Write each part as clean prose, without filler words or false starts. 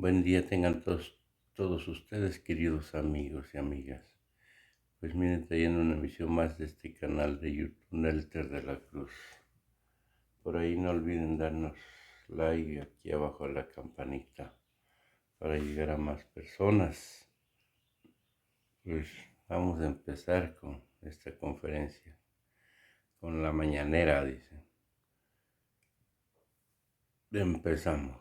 Buen día tengan todos ustedes, queridos amigos y amigas. Pues miren, trayendo una emisión más de este canal de YouTube, Nelter de la Cruz. Por ahí no olviden darnos like aquí abajo a la campanita para llegar a más personas. Pues vamos a empezar con esta conferencia, con la mañanera, dicen. Empezamos.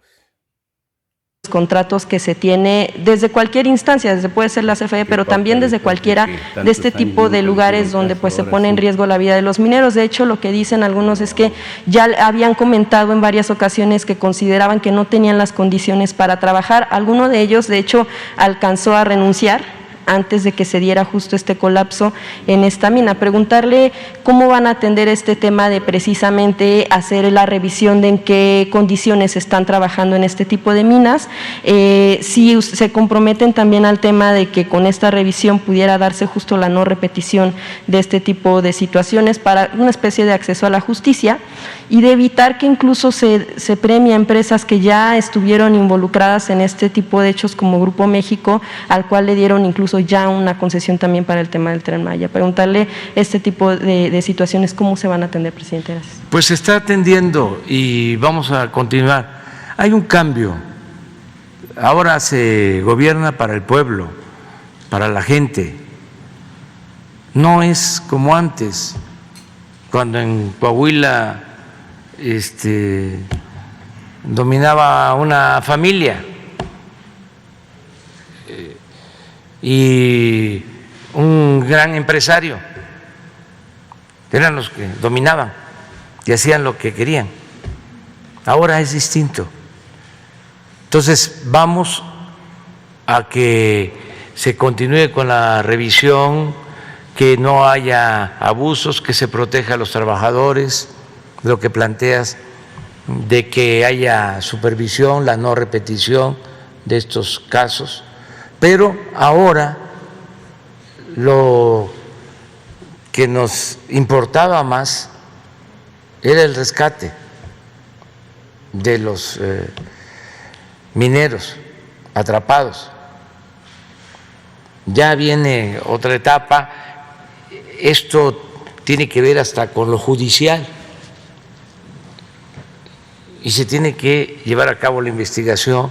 Contratos que se tiene desde cualquier instancia, desde puede ser la CFE, pero también desde cualquiera de este tipo de lugares donde pues se pone en riesgo la vida de los mineros. De hecho, lo que dicen algunos es que ya habían comentado en varias ocasiones que consideraban que no tenían las condiciones para trabajar. Alguno de ellos, de hecho, alcanzó a renunciar antes de que se diera justo este colapso en esta mina. Preguntarle cómo van a atender este tema de precisamente hacer la revisión de en qué condiciones están trabajando en este tipo de minas, si se comprometen también al tema de que con esta revisión pudiera darse justo la no repetición de este tipo de situaciones para una especie de acceso a la justicia y de evitar que incluso se premie a empresas que ya estuvieron involucradas en este tipo de hechos como Grupo México, al cual le dieron incluso ya una concesión también para el tema del Tren Maya. Preguntarle este tipo de situaciones, ¿cómo se van a atender, presidente? Gracias. Pues se está atendiendo y vamos a continuar. Hay un cambio. Ahora se gobierna para el pueblo, para la gente. No es como antes, cuando en Coahuila dominaba una familia y un gran empresario, eran los que dominaban y hacían lo que querían. Ahora es distinto. Entonces vamos a que se continúe con la revisión, que no haya abusos, que se proteja a los trabajadores, lo que planteas de que haya supervisión, la no repetición de estos casos. Pero ahora lo que nos importaba más era el rescate de los mineros atrapados. Ya viene otra etapa, esto tiene que ver hasta con lo judicial y se tiene que llevar a cabo la investigación,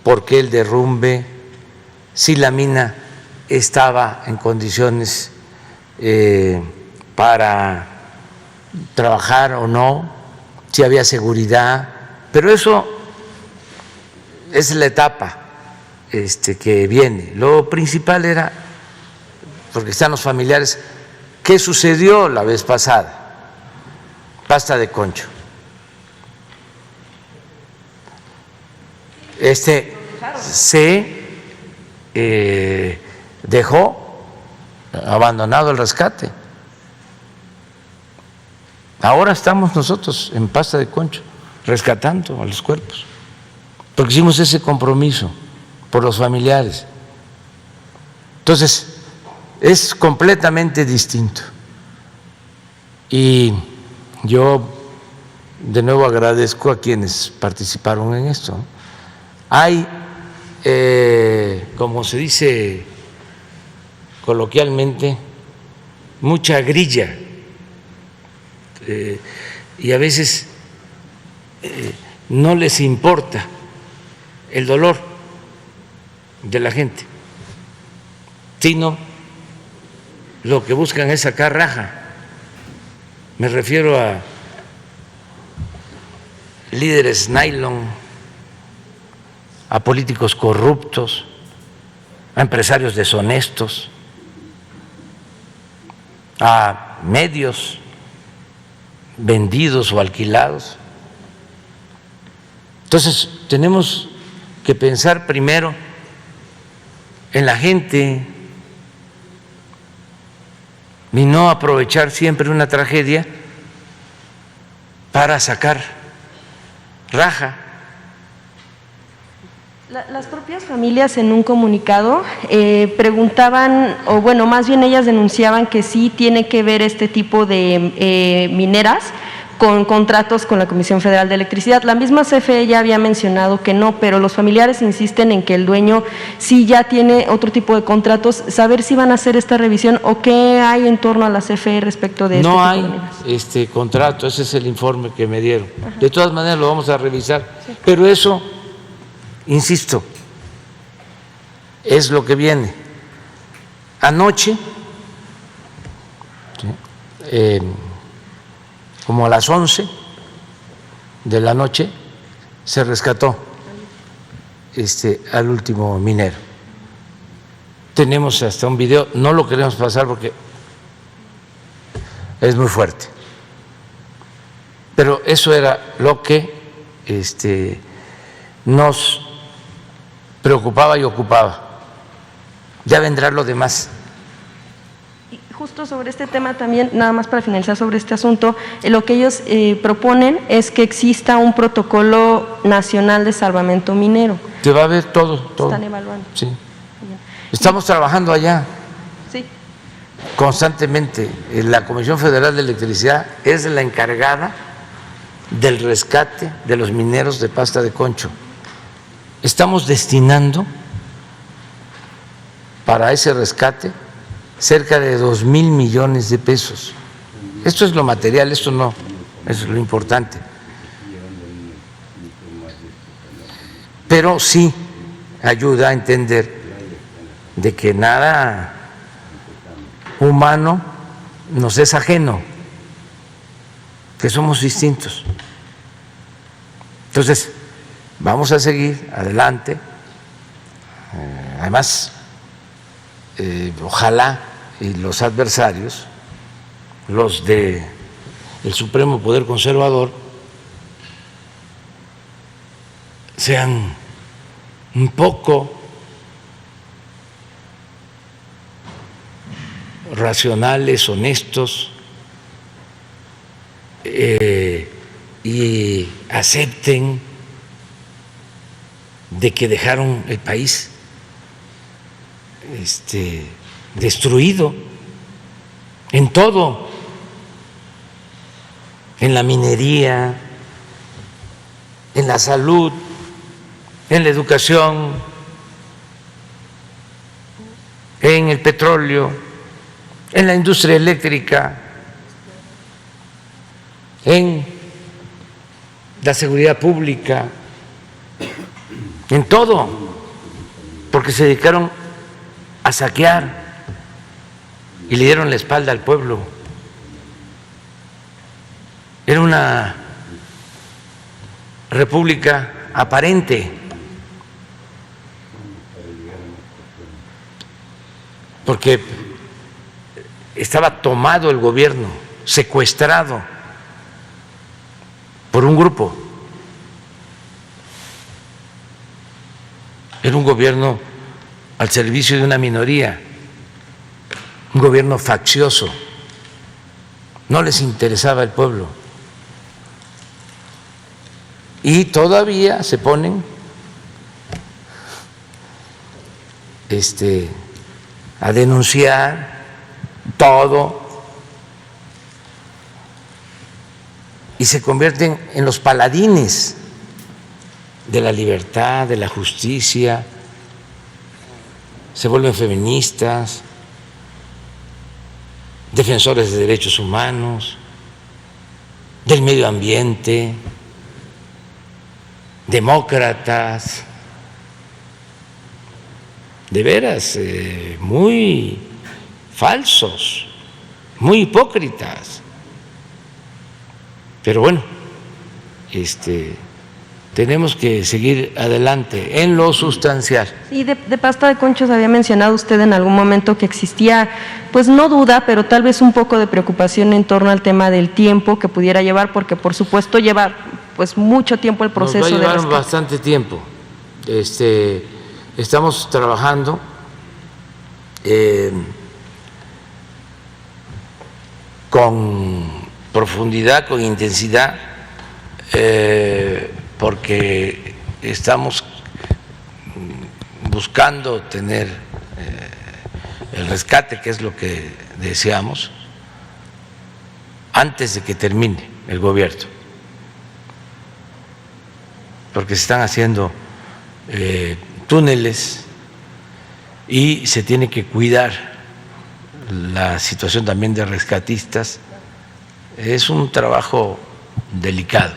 por qué el derrumbe, si la mina estaba en condiciones para trabajar o no, si había seguridad, pero eso es la etapa que viene. Lo principal era, porque están los familiares, ¿qué sucedió la vez pasada? Pasta de Concho. Se dejó abandonado el rescate. Ahora estamos nosotros en Pasta de Concho rescatando a los cuerpos, porque hicimos ese compromiso por los familiares. Entonces, es completamente distinto. Y yo de nuevo agradezco a quienes participaron en esto. Hay, como se dice coloquialmente, mucha grilla y a veces no les importa el dolor de la gente, sino lo que buscan es sacar raja. Me refiero a líderes nylon, a políticos corruptos, a empresarios deshonestos, a medios vendidos o alquilados. Entonces tenemos que pensar primero en la gente y no aprovechar siempre una tragedia para sacar raja. Las propias familias en un comunicado preguntaban, o bueno, más bien ellas denunciaban que sí tiene que ver este tipo de mineras con contratos con la Comisión Federal de Electricidad. La misma CFE ya había mencionado que no, pero los familiares insisten en que el dueño sí ya tiene otro tipo de contratos. Saber si van a hacer esta revisión o qué hay en torno a la CFE respecto de este No tipo hay de minas. contrato, ese es el informe que me dieron. De todas maneras lo vamos a revisar, pero eso, insisto, es lo que viene. Anoche, como a las 11 de la noche, se rescató al último minero. Tenemos hasta un video, no lo queremos pasar porque es muy fuerte, pero eso era lo que nos preocupaba y ocupaba. Ya vendrá lo demás. Justo sobre este tema también, nada más para finalizar sobre este asunto, lo que ellos proponen es que exista un protocolo nacional de salvamento minero. Te va a ver todo. Están evaluando. Sí. Estamos trabajando allá. Sí. Constantemente. La Comisión Federal de Electricidad es la encargada del rescate de los mineros de pasta de concho. Estamos destinando para ese rescate cerca de 2,000 millones de pesos. Esto es lo material, esto no, eso es lo importante. Pero sí ayuda a entender de que nada humano nos es ajeno, que somos distintos. Entonces, vamos a seguir adelante. Además, ojalá y los adversarios, los del Supremo Poder Conservador, sean un poco racionales, honestos, y acepten de que dejaron el país destruido en todo, en la minería, en la salud, en la educación, en el petróleo, en la industria eléctrica, en la seguridad pública, en todo, porque se dedicaron a saquear y le dieron la espalda al pueblo. Era una república aparente, porque estaba tomado el gobierno, secuestrado por un grupo. Era un gobierno al servicio de una minoría, un gobierno faccioso. No les interesaba el pueblo. Y todavía se ponen a denunciar todo y se convierten en los paladines de la libertad, de la justicia, se vuelven feministas, defensores de derechos humanos, del medio ambiente, demócratas, de veras, muy falsos, muy hipócritas. Pero bueno, tenemos que seguir adelante en lo sustancial. Sí, de pasta de conchos había mencionado usted en algún momento que existía, pues no duda, pero tal vez un poco de preocupación en torno al tema del tiempo que pudiera llevar, porque por supuesto lleva pues mucho tiempo el proceso. Nos va a llevar de bastante tiempo. Estamos trabajando con profundidad, con intensidad, porque estamos buscando tener el rescate, que es lo que deseamos, antes de que termine el gobierno, porque se están haciendo túneles y se tiene que cuidar la situación también de rescatistas. Es un trabajo delicado,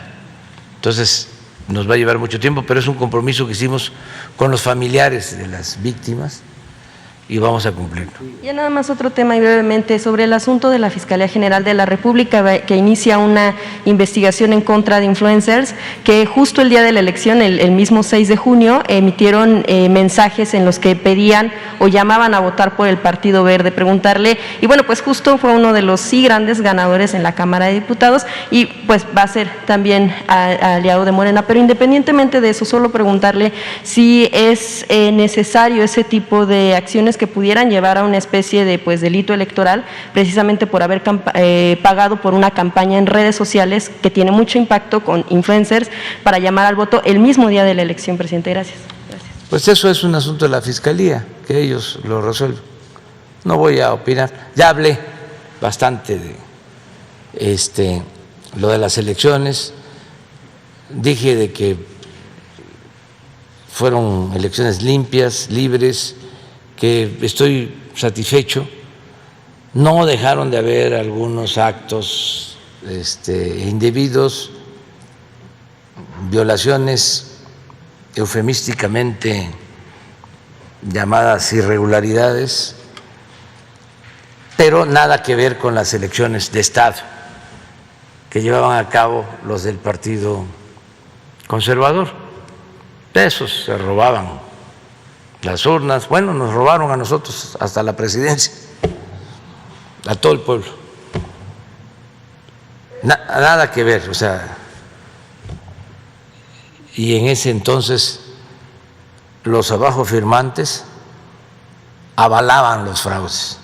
entonces nos va a llevar mucho tiempo, pero es un compromiso que hicimos con los familiares de las víctimas y vamos a cumplirlo. Ya nada más otro tema y brevemente sobre el asunto de la Fiscalía General de la República que inicia una investigación en contra de influencers que justo el día de la elección, el mismo 6 de junio, emitieron mensajes en los que pedían o llamaban a votar por el Partido Verde, preguntarle, y bueno, pues justo fue uno de los grandes ganadores en la Cámara de Diputados y pues va a ser también aliado de Morena, pero independientemente de eso, solo preguntarle si es necesario ese tipo de acciones que pudieran llevar a una especie de pues delito electoral precisamente por haber pagado por una campaña en redes sociales que tiene mucho impacto con influencers para llamar al voto el mismo día de la elección, presidente. Gracias. Pues eso es un asunto de la Fiscalía, que ellos lo resuelven. No voy a opinar. Ya hablé bastante de lo de las elecciones. Dije de que fueron elecciones limpias, libres, que estoy satisfecho. No dejaron de haber algunos actos indebidos, violaciones eufemísticamente llamadas irregularidades, pero nada que ver con las elecciones de Estado que llevaban a cabo los del Partido Conservador. De esos se robaban las urnas, bueno, nos robaron a nosotros hasta la presidencia, a todo el pueblo. Nada que ver, o sea, y en ese entonces los abajo firmantes avalaban los fraudes.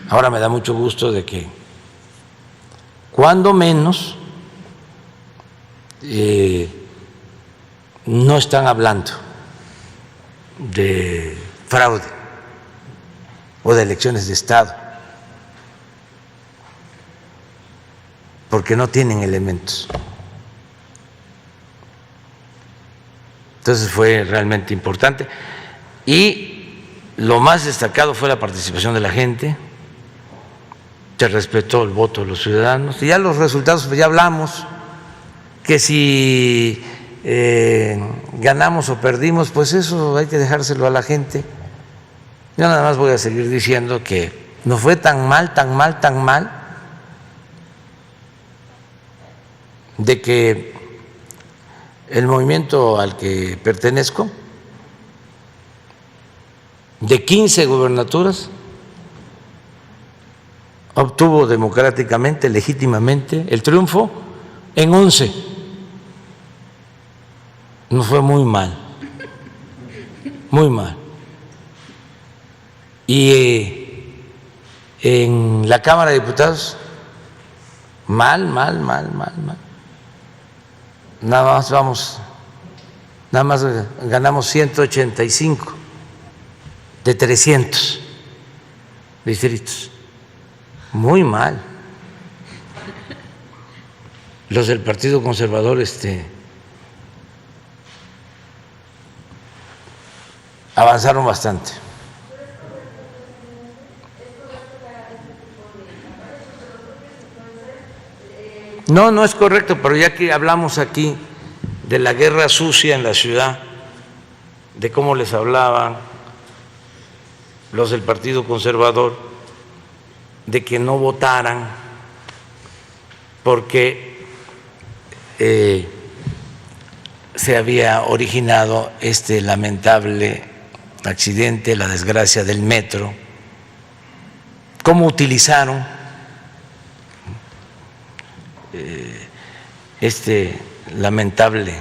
Ahora me da mucho gusto de que, cuando menos, no están hablando de fraude o de elecciones de Estado, porque no tienen elementos. Entonces fue realmente importante y lo más destacado fue la participación de la gente, se respetó el voto de los ciudadanos y ya los resultados, pues ya hablamos, que si ganamos o perdimos, pues eso hay que dejárselo a la gente. Yo nada más voy a seguir diciendo que no fue tan mal, de que el movimiento al que pertenezco, de 15 gubernaturas, obtuvo democráticamente, legítimamente, el triunfo en 11. No fue muy mal, muy mal. Y en la Cámara de Diputados, mal. Nada más ganamos 185 de 300 distritos. Muy mal. Los del Partido Conservador avanzaron bastante. No es correcto, pero ya que hablamos aquí de la guerra sucia en la ciudad, de cómo les hablaban los del Partido Conservador, de que no votaran porque se había originado este lamentable accidente, la desgracia del metro, cómo utilizaron este lamentable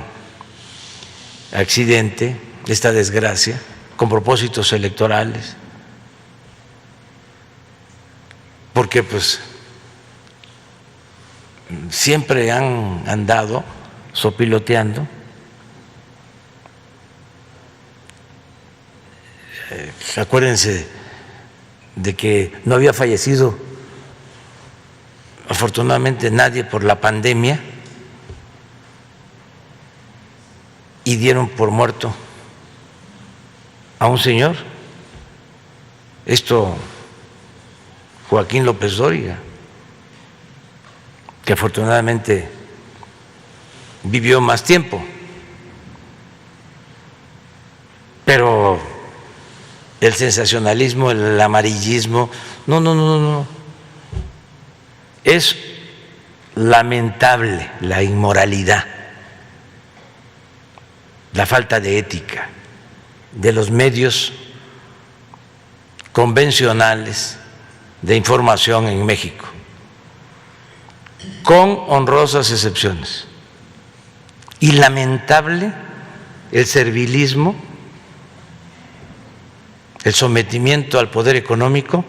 accidente, esta desgracia, con propósitos electorales, porque pues siempre han andado sopiloteando. Acuérdense de que no había fallecido afortunadamente nadie por la pandemia, y dieron por muerto a un señor, Joaquín López Dóriga, que afortunadamente vivió más tiempo, pero el sensacionalismo, el amarillismo, no. Es lamentable la inmoralidad, la falta de ética de los medios convencionales de información en México, con honrosas excepciones, y lamentable el servilismo, el sometimiento al poder económico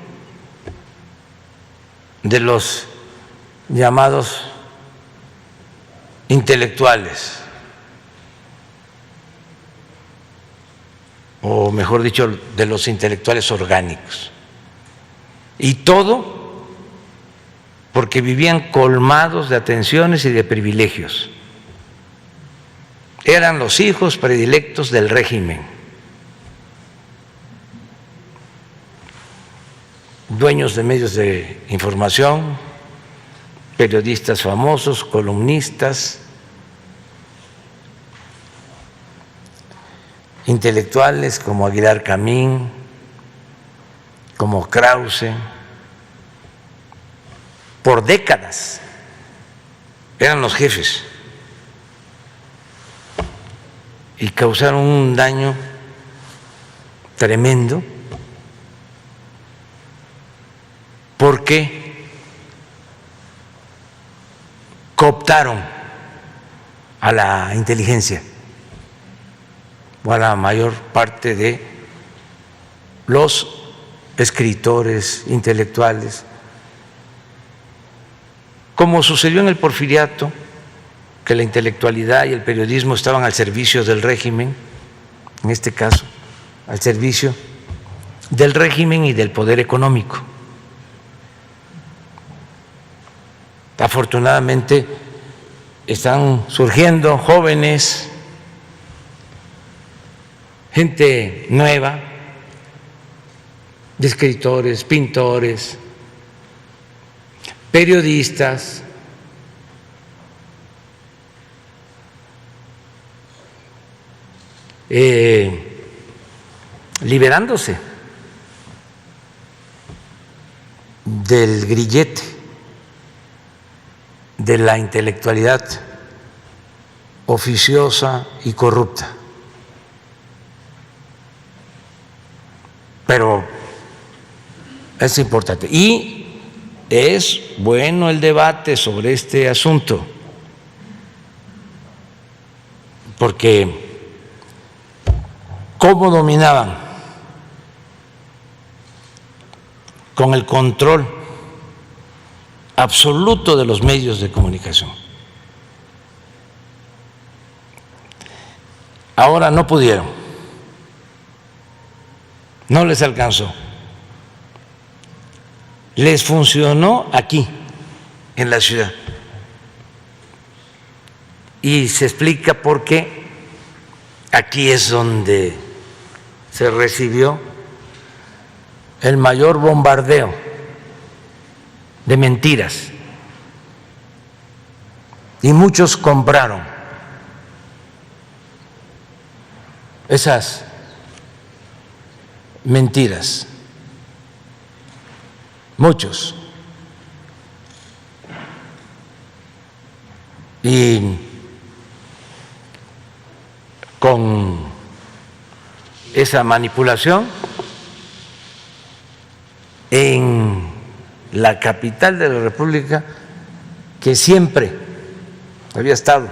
de los llamados intelectuales, o mejor dicho, de los intelectuales orgánicos. Y todo porque vivían colmados de atenciones y de privilegios. Eran los hijos predilectos del régimen, dueños de medios de información, periodistas famosos, columnistas, intelectuales como Aguilar Camín, como Krause. Por décadas eran los jefes y causaron un daño tremendo, porque cooptaron a la inteligencia o a la mayor parte de los escritores intelectuales, como sucedió en el Porfiriato, que la intelectualidad y el periodismo estaban al servicio del régimen, en este caso, al servicio del régimen y del poder económico. Afortunadamente están surgiendo jóvenes, gente nueva, de escritores, pintores, periodistas, liberándose del grillete de la intelectualidad oficiosa y corrupta. Pero es importante y es bueno el debate sobre este asunto, porque ¿cómo dominaban? Con el control absoluto de los medios de comunicación. Ahora no pudieron, no les alcanzó. Les funcionó aquí, en la ciudad. Y se explica por qué aquí es donde se recibió el mayor bombardeo de mentiras. Y muchos compraron esas mentiras. Muchos. Y con esa manipulación en la capital de la República, que siempre había estado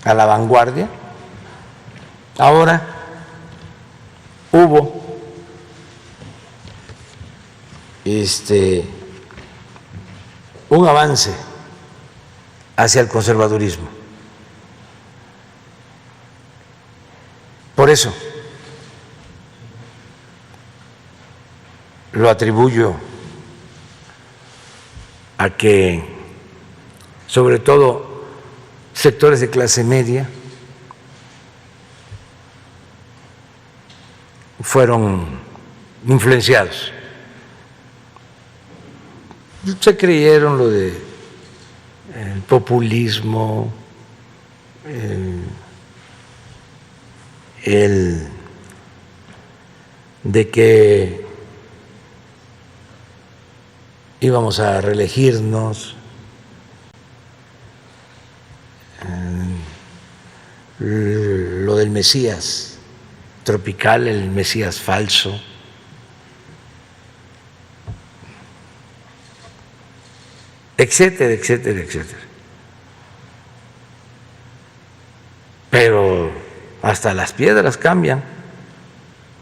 a la vanguardia, ahora hubo un avance hacia el conservadurismo. Por eso lo atribuyo a que, sobre todo, sectores de clase media fueron influenciados. Se creyeron lo de el populismo, el de que íbamos a reelegirnos, lo del Mesías tropical, el Mesías falso. Etcétera, etcétera, etcétera. Pero hasta las piedras cambian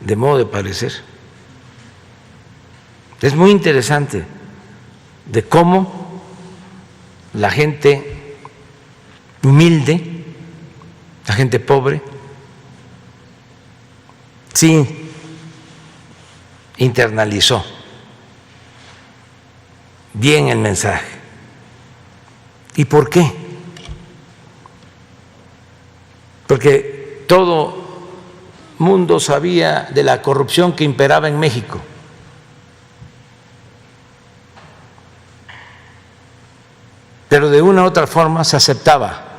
de modo de parecer. Es muy interesante de cómo la gente humilde, la gente pobre, sí internalizó bien el mensaje. ¿Y por qué? Porque todo mundo sabía de la corrupción que imperaba en México. Pero de una u otra forma se aceptaba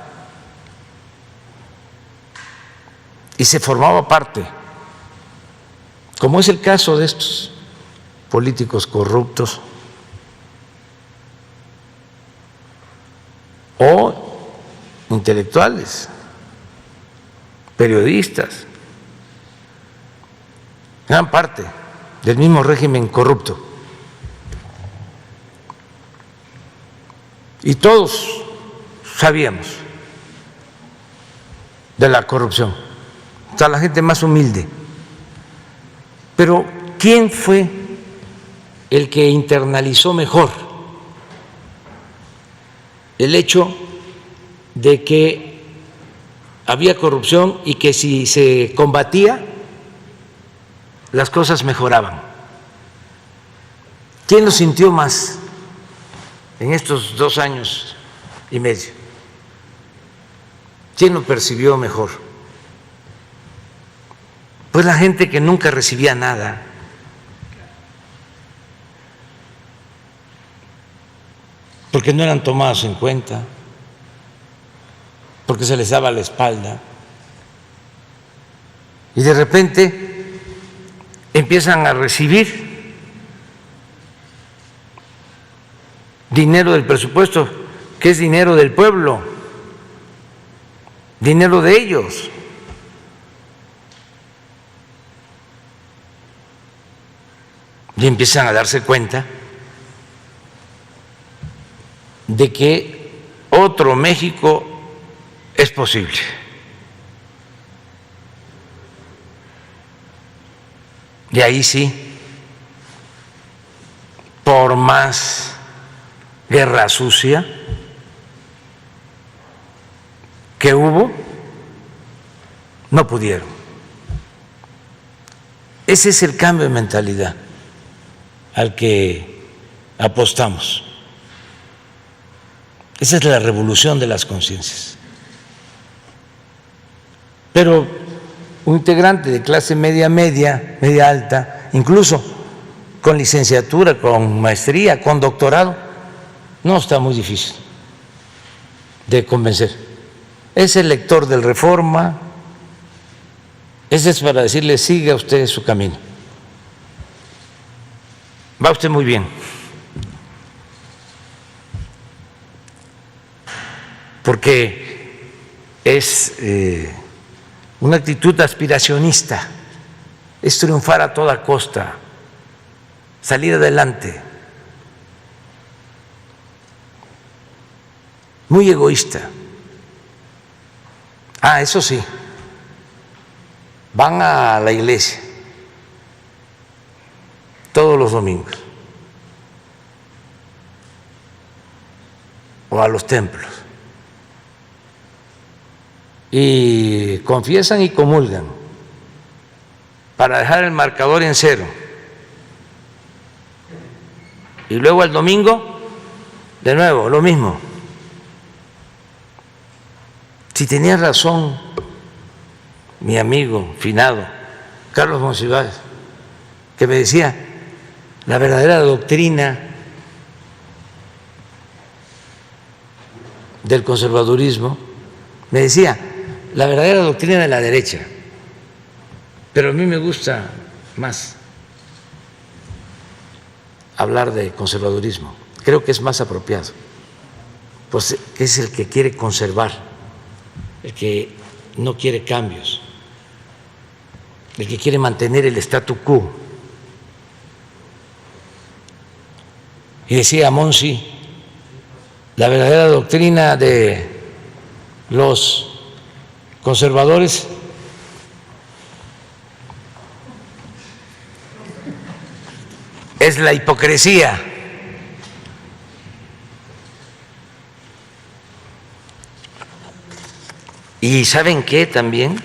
y se formaba parte, como es el caso de estos políticos corruptos o intelectuales, periodistas, gran parte del mismo régimen corrupto. Y todos sabíamos de la corrupción, o sea, la gente más humilde. Pero ¿quién fue el que internalizó mejor el hecho de que había corrupción y que si se combatía, las cosas mejoraban? ¿Quién lo sintió más en estos 2 años y medio? ¿Quién lo percibió mejor? Pues la gente que nunca recibía nada. Porque no eran tomados en cuenta, porque se les daba la espalda. Y de repente empiezan a recibir dinero del presupuesto, que es dinero del pueblo, dinero de ellos. Y empiezan a darse cuenta de que otro México es posible. Y ahí sí, por más guerra sucia que hubo, no pudieron. Ese es el cambio de mentalidad al que apostamos. Esa es la revolución de las conciencias. Pero un integrante de clase media, media alta, incluso con licenciatura, con maestría, con doctorado, no está muy difícil de convencer. Es el lector del Reforma, ese es para decirle, siga usted su camino. Va usted muy bien. Porque es una actitud aspiracionista, es triunfar a toda costa, salir adelante, muy egoísta. Ah, eso sí, van a la iglesia todos los domingos o a los templos y confiesan y comulgan para dejar el marcador en 0. Y luego el domingo de nuevo, lo mismo. Si tenía razón mi amigo finado, Carlos Monsiváis, que me decía, la verdadera doctrina del conservadurismo, me decía, la verdadera doctrina de la derecha, pero a mí me gusta más hablar de conservadurismo, creo que es más apropiado, pues es el que quiere conservar, el que no quiere cambios, el que quiere mantener el statu quo. Y decía Monsi, la verdadera doctrina de los conservadores es la hipocresía. Y ¿saben qué también?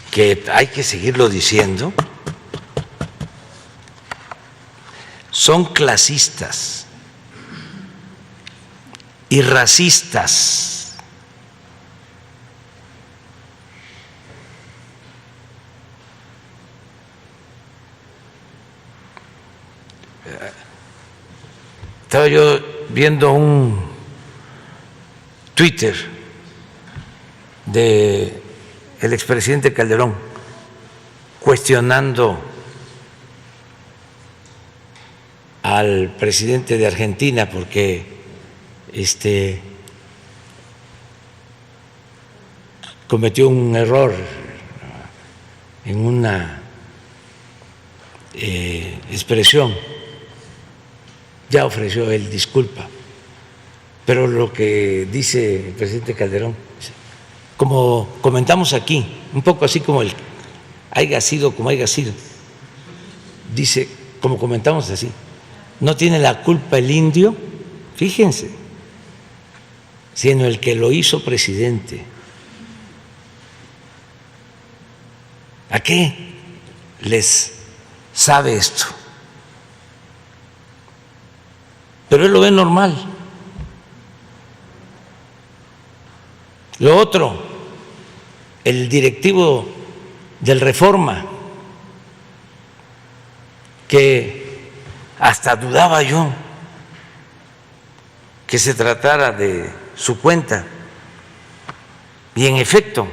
Que hay que seguirlo diciendo. Son clasistas y racistas. Estaba yo viendo un Twitter de el expresidente Calderón cuestionando al presidente de Argentina porque cometió un error en una expresión. Ya ofreció él disculpa, pero lo que dice el presidente Calderón, como comentamos aquí, un poco así como el haya sido como haya sido, dice, como comentamos así, no tiene la culpa el indio, fíjense, sino el que lo hizo presidente. ¿A qué les sabe esto? Pero él lo ve normal. Lo otro, el directivo del Reforma, que hasta dudaba yo que se tratara de su cuenta, y en efecto,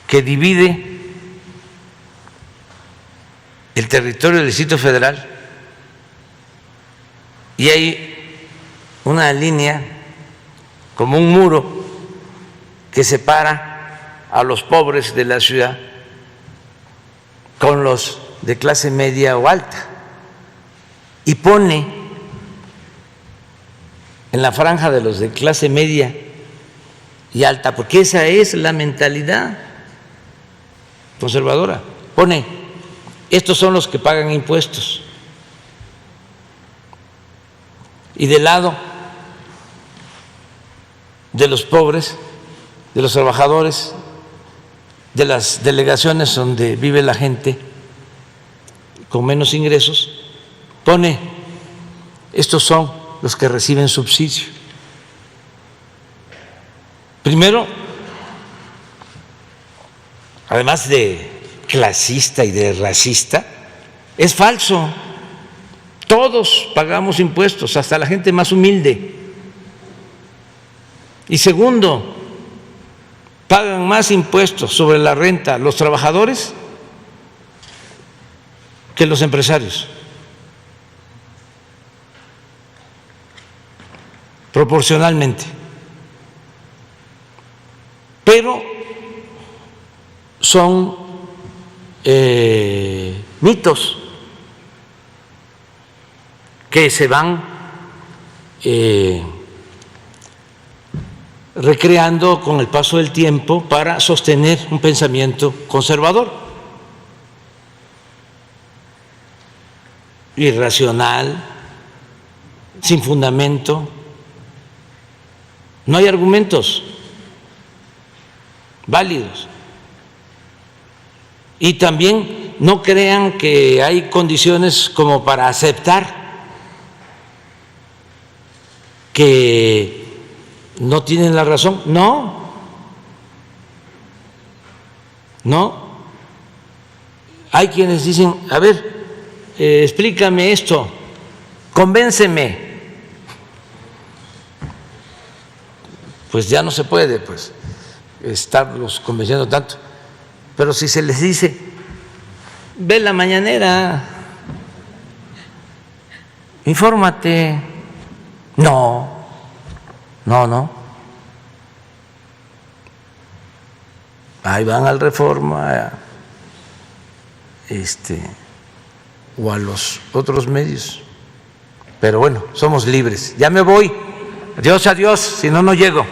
que divide el territorio del Distrito Federal y hay una línea como un muro que separa a los pobres de la ciudad con los de clase media o alta y pone en la franja de los de clase media y alta, porque esa es la mentalidad conservadora, pone, estos son los que pagan impuestos, y del lado de los pobres, de los trabajadores, de las delegaciones donde vive la gente con menos ingresos, pone, estos son los que reciben subsidio. Primero, además de clasista y de racista, es falso. Todos pagamos impuestos, hasta la gente más humilde. Y segundo, pagan más impuestos sobre la renta los trabajadores que los empresarios. Proporcionalmente. Pero son mitos que se van recreando con el paso del tiempo para sostener un pensamiento conservador, irracional, sin fundamento. No hay argumentos válidos. Y también no crean que hay condiciones como para aceptar que no tienen la razón. No, no. Hay quienes dicen, a ver, explícame esto, convénceme. Pues ya no se puede, pues, estarlos convenciendo tanto. Pero si se les dice, ve la mañanera, infórmate. No. Ahí van al Reforma, o a los otros medios. Pero bueno, somos libres. Ya me voy. Adiós, si no, no llego.